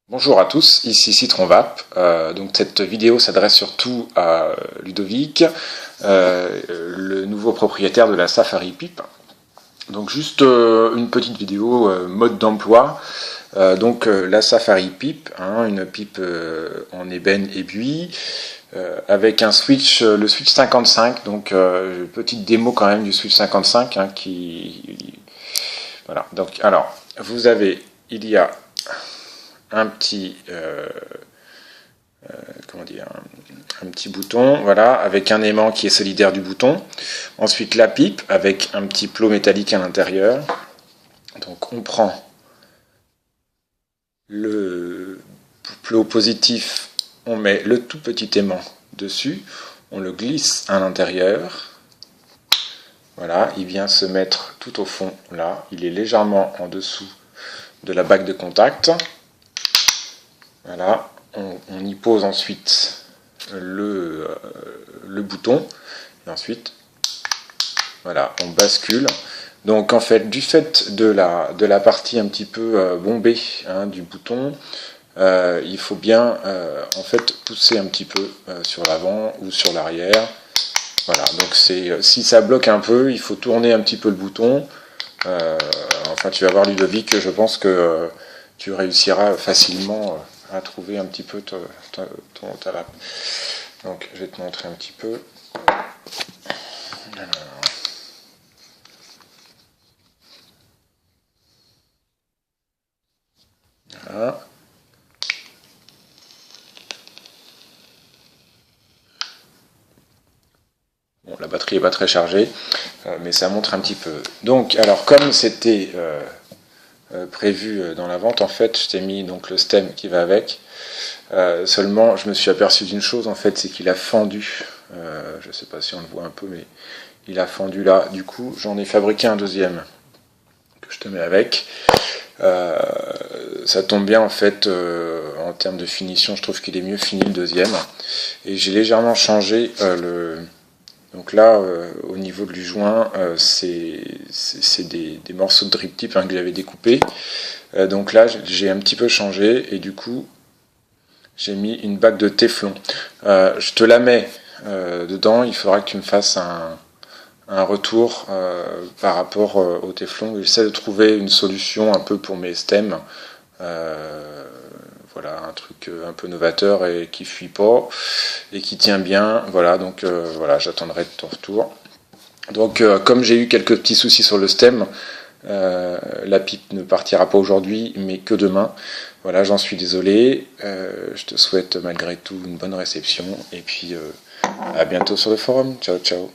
Bonjour à tous, ici Citron Vape. Donc cette vidéo s'adresse surtout à Ludovic, le nouveau propriétaire de la Safari Pipe. Donc juste une petite vidéo mode d'emploi. La Safari Pipe, une pipe en ébène et buis, avec un switch, le switch 55. Donc petite démo quand même du switch 55 voilà. Donc alors il y a un petit un petit bouton, voilà, avec un aimant qui est solidaire du bouton. Ensuite la pipe avec un petit plot métallique à l'intérieur. Donc on prend le plot positif, on met le tout petit aimant dessus, on le glisse à l'intérieur. Voilà, il vient se mettre tout au fond là, il est légèrement en dessous de la bague de contact. Voilà, on y pose ensuite le bouton et ensuite voilà, on bascule. Donc en fait, du fait de la partie un petit peu bombée du bouton, il faut bien en fait pousser un petit peu sur l'avant ou sur l'arrière. Voilà, donc si ça bloque un peu, il faut tourner un petit peu le bouton. Enfin, tu vas voir Ludovic, je pense que tu réussiras facilement à trouver un petit peu ta vape. Donc je vais te montrer un petit peu. Voilà. Bon, la batterie n'est pas très chargée, mais ça montre un petit peu. Donc, alors comme c'était prévu dans la vente, en fait, je t'ai mis donc le stem qui va avec. Seulement, je me suis aperçu d'une chose, en fait, c'est qu'il a fendu. Je ne sais pas si on le voit un peu, mais il a fendu là. Du coup, j'en ai fabriqué un deuxième que je te mets avec. Ça tombe bien, en fait, en termes de finition, je trouve qu'il est mieux fini le deuxième. Et j'ai légèrement changé donc là, au niveau du joint, c'est des morceaux de drip tip que j'avais découpés. Donc là, j'ai un petit peu changé et du coup, j'ai mis une bague de téflon. Je te la mets dedans, il faudra que tu me fasses un retour par rapport au téflon. J'essaie de trouver une solution un peu pour mes stems. Voilà, un truc un peu novateur et qui fuit pas et qui tient bien. Voilà, donc voilà, j'attendrai de ton retour. Donc comme j'ai eu quelques petits soucis sur le stem, la pipe ne partira pas aujourd'hui, mais que demain. Voilà, j'en suis désolé. Je te souhaite malgré tout une bonne réception et puis à bientôt sur le forum. Ciao, ciao.